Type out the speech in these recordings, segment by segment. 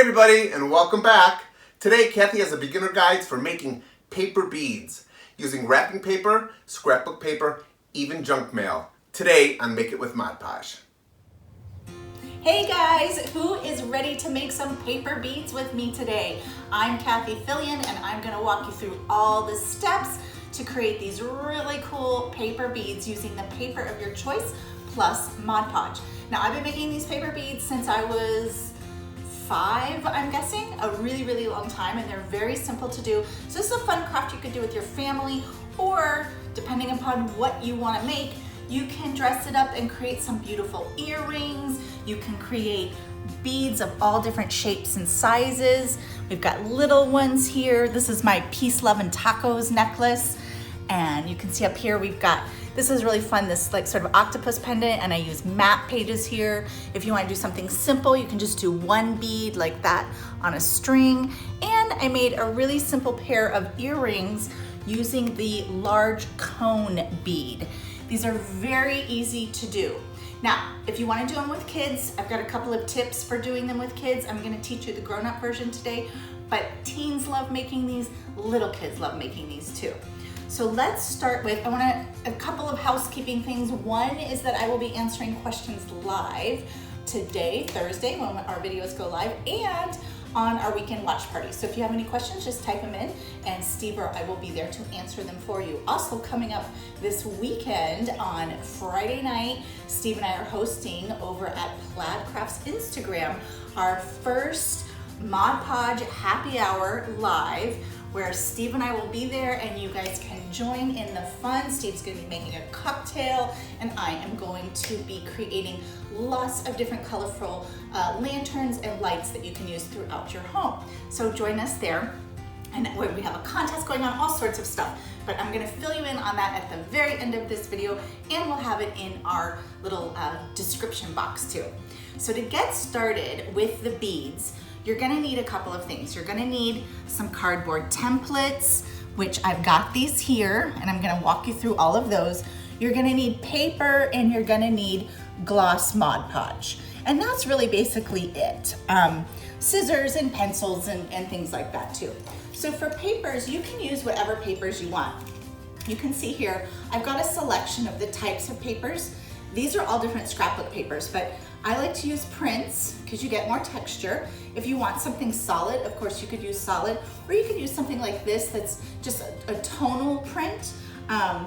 everybody, and welcome back. Today, Kathy has a beginner guide for making paper beads using wrapping paper, scrapbook paper, even junk mail. Today on Make It with Mod Podge. Hey guys, who is ready to make some paper beads with me today? I'm Kathy Fillion, and I'm gonna walk you through all the steps to create these really cool paper beads using the paper of your choice plus Mod Podge. Now, I've been making these paper beads since I was 5, I'm guessing, a really long time, and they're very simple to do. So this is a fun craft you could do with your family, or depending upon what you want to make, you can dress it up and create some beautiful earrings. You can create beads of all different shapes and sizes. We've got little ones here. This is my Peace, Love, and Tacos necklace. And you can see up here we've got, this is really fun, this like sort of octopus pendant, and I use map pages here. If you want to do something simple, you can just do one bead like that on a string. And I made a really simple pair of earrings using the large cone bead. These are very easy to do. Now, if you want to do them with kids, I've got a couple of tips for doing them with kids. I'm going to teach you the grown-up version today, but teens love making these, little kids love making these too. So let's start with, a couple of housekeeping things. One is that I will be answering questions live today, Thursday, when our videos go live, and on our weekend watch party. So if you have any questions, just type them in, and Steve or I will be there to answer them for you. Also coming up this weekend on Friday night, Steve and I are hosting over at Plaid Crafts Instagram our first Mod Podge happy hour live, where Steve and I will be there and you guys can join in the fun. Steve's gonna be making a cocktail, and I am going to be creating lots of different colorful lanterns and lights that you can use throughout your home. So join us there. And we have a contest going on, all sorts of stuff. But I'm gonna fill you in on that at the very end of this video, and we'll have it in our little description box too. So to get started with the beads, you're gonna need a couple of things. You're gonna need some cardboard templates, which I've got these here, and I'm gonna walk you through all of those. You're gonna need paper, and you're gonna need gloss Mod Podge. And that's really basically it. Scissors and pencils and things like that too. So for papers, you can use whatever papers you want. You can see here, I've got a selection of the types of papers. These are all different scrapbook papers, but I like to use prints because you get more texture. If you want something solid, of course you could use solid, or you could use something like this that's just a tonal print.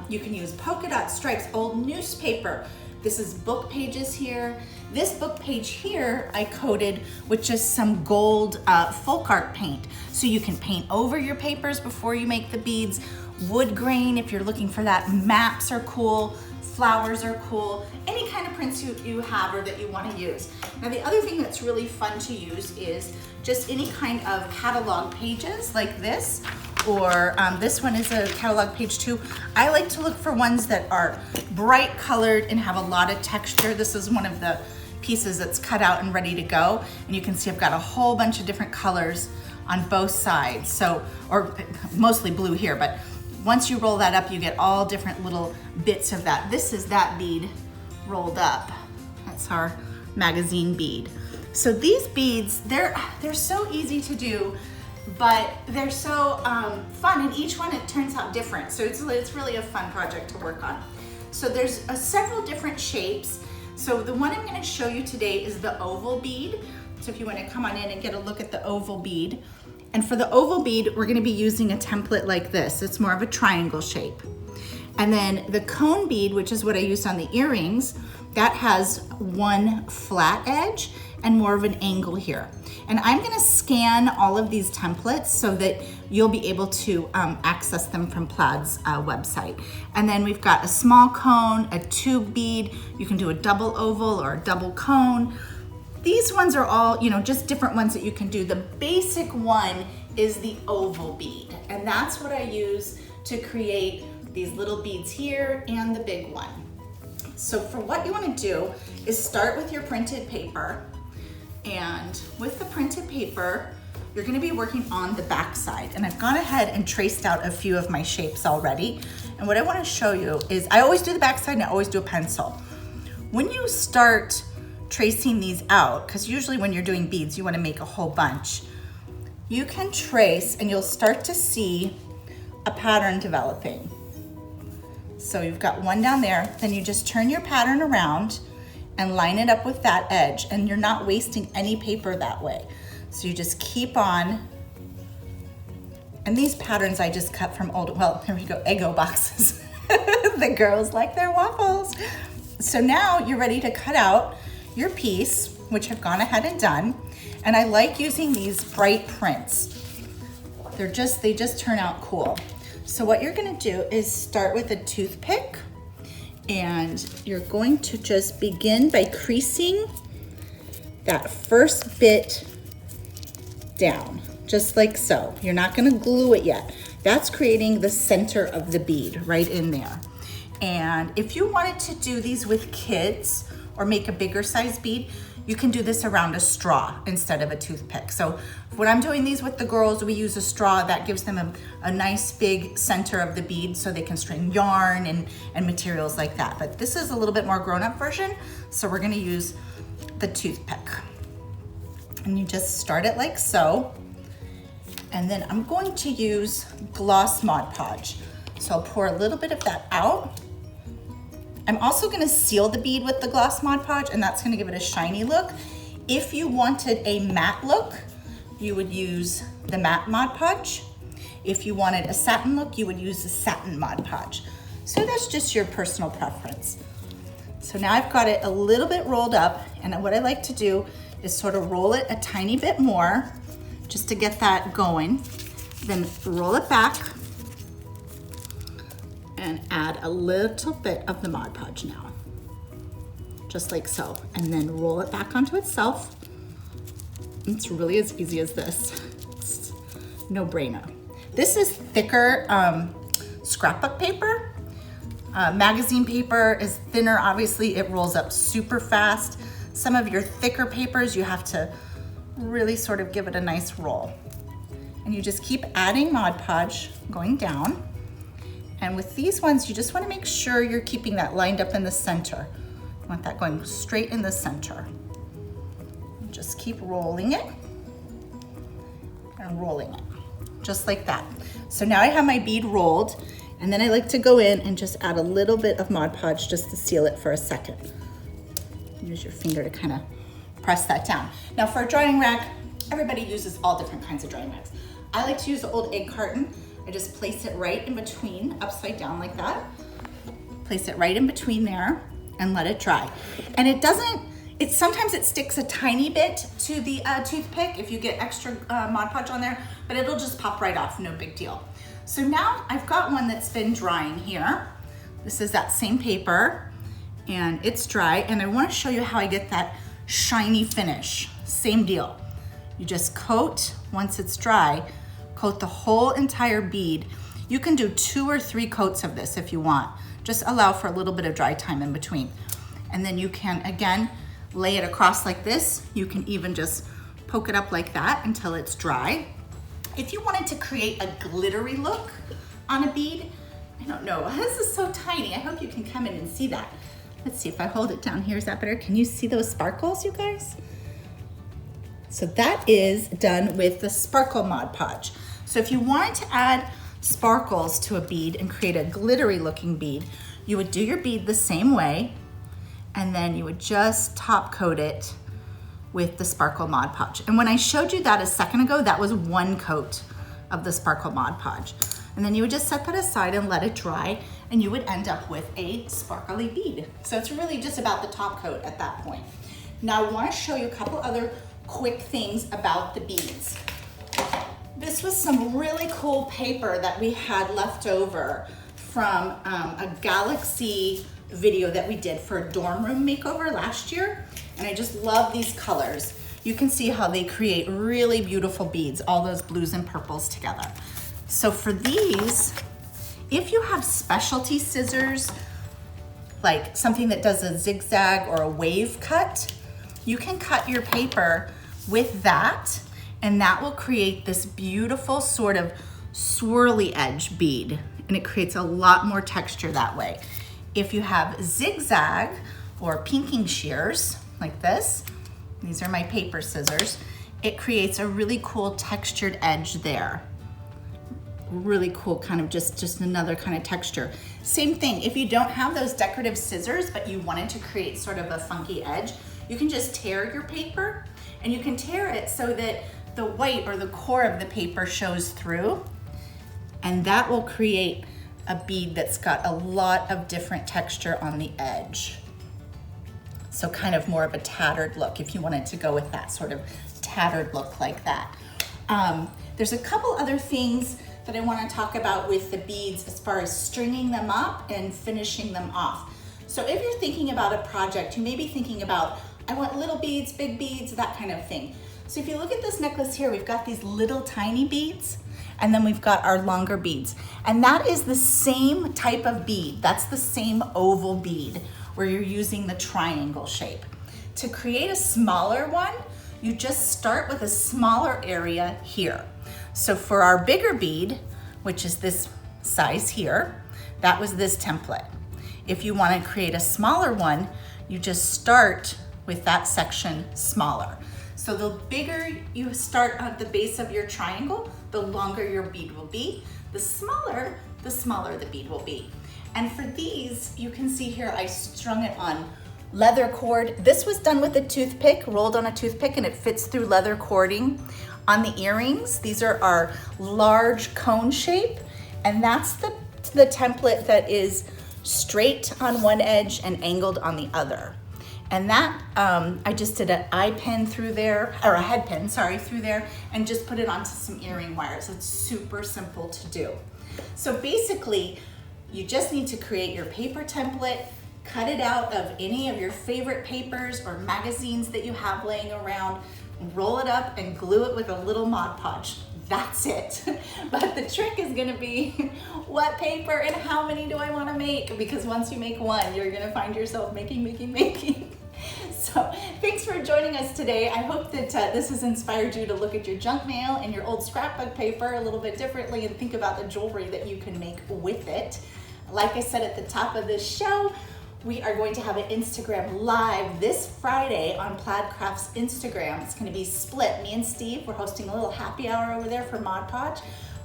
You can use polka dot stripes, old newspaper. This is book pages here. This book page here I coated with just some gold folk art paint. So you can paint over your papers before you make the beads. Wood grain, if you're looking for that. Maps are cool. Flowers are cool. Any kind of prints you have or that you want to use. Now, the other thing that's really fun to use is just any kind of catalog pages like this, or this one is a catalog page too. I like to look for ones that are bright colored and have a lot of texture. This is one of the pieces that's cut out and ready to go. And you can see I've got a whole bunch of different colors on both sides. So, or mostly blue here, but once you roll that up, you get all different little bits of that. This is that bead rolled up. That's our magazine bead. So these beads, they're so easy to do, but they're so fun, and each one, it turns out different. So it's really a fun project to work on. So there's several different shapes. So the one I'm gonna show you today is the oval bead. So if you wanna come on in and get a look at the oval bead. And for the oval bead, we're gonna be using a template like this. It's more of a triangle shape. And then the cone bead, which is what I used on the earrings, that has one flat edge and more of an angle here. And I'm gonna scan all of these templates so that you'll be able to access them from Plaid's website. And then we've got a small cone, a tube bead. You can do a double oval or a double cone. These ones are all, just different ones that you can do. The basic one is the oval bead, and that's what I use to create these little beads here and the big one. So for what you want to do is start with your printed paper, and with the printed paper, you're going to be working on the back side. And I've gone ahead and traced out a few of my shapes already. And what I want to show you is I always do the back side and I always do a pencil. When you start tracing these out, because usually when you're doing beads, you want to make a whole bunch. You can trace and you'll start to see a pattern developing. So you've got one down there, then you just turn your pattern around and line it up with that edge, and you're not wasting any paper that way. So you just keep on. And these patterns I just cut from old, well, here we go, Eggo boxes. The girls like their waffles. So now you're ready to cut out your piece, which I've gone ahead and done. And I like using these bright prints. They just turn out cool. So what you're gonna do is start with a toothpick, and you're going to just begin by creasing that first bit down, just like so. You're not gonna glue it yet. That's creating the center of the bead right in there. And if you wanted to do these with kids or make a bigger size bead, you can do this around a straw instead of a toothpick. So when I'm doing these with the girls, we use a straw that gives them a nice big center of the bead so they can string yarn and materials like that. But this is a little bit more grown-up version, so we're gonna use the toothpick. And you just start it like so. And then I'm going to use gloss Mod Podge. So I'll pour a little bit of that out. I'm also gonna seal the bead with the gloss Mod Podge, and that's gonna give it a shiny look. If you wanted a matte look, you would use the matte Mod Podge. If you wanted a satin look, you would use the satin Mod Podge. So that's just your personal preference. So now I've got it a little bit rolled up, and what I like to do is sort of roll it a tiny bit more just to get that going. Then roll it back and add a little bit of the Mod Podge now, just like so, and then roll it back onto itself. It's really as easy as this. It's no brainer. This is thicker scrapbook paper. Magazine paper is thinner, obviously it rolls up super fast. Some of your thicker papers, you have to really sort of give it a nice roll. And you just keep adding Mod Podge going down. And with these ones, you just want to make sure you're keeping that lined up in the center. You want that going straight in the center. Just keep rolling it and rolling it, just like that. So now I have my bead rolled, and then I like to go in and just add a little bit of Mod Podge just to seal it for a second. Use your finger to kind of press that down. Now for a drying rack, everybody uses all different kinds of drying racks. I like to use the old egg carton. I just place it right in between, upside down like that. Place it right in between there and let it dry. And it doesn't, sometimes it sticks a tiny bit to the toothpick if you get extra Mod Podge on there, but it'll just pop right off, no big deal. So now I've got one that's been drying here. This is that same paper, and it's dry, and I wanna show you how I get that shiny finish. Same deal. You just coat, once it's dry, coat the whole entire bead. You can do 2 or 3 coats of this if you want. Just allow for a little bit of dry time in between. And then you can, again, lay it across like this. You can even just poke it up like that until it's dry. If you wanted to create a glittery look on a bead, I don't know, this is so tiny. I hope you can come in and see that. Let's see if I hold it down here, is that better? Can you see those sparkles, you guys? So that is done with the Sparkle Mod Podge. So if you wanted to add sparkles to a bead and create a glittery looking bead, you would do your bead the same way, and then you would just top coat it with the Sparkle Mod Podge. And when I showed you that a second ago, that was 1 coat of the Sparkle Mod Podge. And then you would just set that aside and let it dry, and you would end up with a sparkly bead. So it's really just about the top coat at that point. Now I wanna show you a couple other quick things about the beads. This was some really cool paper that we had left over from a Galaxy video that we did for a dorm room makeover last year. And I just love these colors. You can see how they create really beautiful beads, all those blues and purples together. So for these, if you have specialty scissors, like something that does a zigzag or a wave cut, you can cut your paper with that, and that will create this beautiful sort of swirly edge bead, and it creates a lot more texture that way. If you have zigzag or pinking shears, like this, these are my paper scissors, it creates a really cool textured edge there. Really cool, kind of just another kind of texture. Same thing, if you don't have those decorative scissors, but you wanted to create sort of a funky edge, you can just tear your paper, and you can tear it so that the white or the core of the paper shows through, and that will create a bead that's got a lot of different texture on the edge. So kind of more of a tattered look if you wanted to go with that sort of tattered look like that. There's a couple other things that I want to talk about with the beads as far as stringing them up and finishing them off. So if you're thinking about a project, you may be thinking about, I want little beads, big beads, that kind of thing. So if you look at this necklace here, we've got these little tiny beads, and then we've got our longer beads. And that is the same type of bead. That's the same oval bead where you're using the triangle shape. To create a smaller one, you just start with a smaller area here. So for our bigger bead, which is this size here, that was this template. If you want to create a smaller one, you just start with that section smaller. So the bigger you start at the base of your triangle, the longer your bead will be. The smaller the bead will be. And for these, you can see here, I strung it on leather cord. This was done with a toothpick, rolled on a toothpick, and it fits through leather cording. On the earrings, these are our large cone shape, and that's the template that is straight on one edge and angled on the other. And that, I just did an eye pin through there, or a head pin, sorry, through there, and just put it onto some earring wires. It's super simple to do. So basically, you just need to create your paper template, cut it out of any of your favorite papers or magazines that you have laying around, roll it up and glue it with a little Mod Podge. That's it. But the trick is gonna be what paper and how many do I wanna make? Because once you make one, you're gonna find yourself making. So thanks for joining us today. I hope that this has inspired you to look at your junk mail and your old scrapbook paper a little bit differently and think about the jewelry that you can make with it. Like I said at the top of this show, we are going to have an Instagram live this Friday on Plaid Crafts Instagram. It's going to be split. Me and Steve, we're hosting a little happy hour over there for Mod Podge.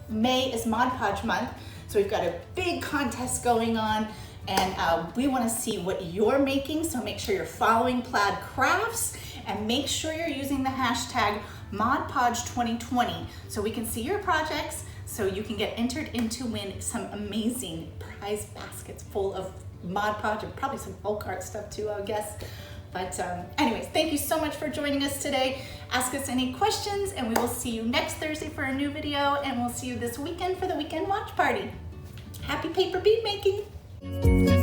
May is Mod Podge month, so we've got a big contest going on, and we want to see what you're making, so make sure you're following Plaid Crafts, and make sure you're using the hashtag ModPodge2020 so we can see your projects, so you can get entered in to win some amazing prize baskets full of Mod Podge and probably some folk art stuff too, I guess. But anyways, thank you so much for joining us today. Ask us any questions, and we will see you next Thursday for a new video, and we'll see you this weekend for the weekend watch party. Happy paper bead making!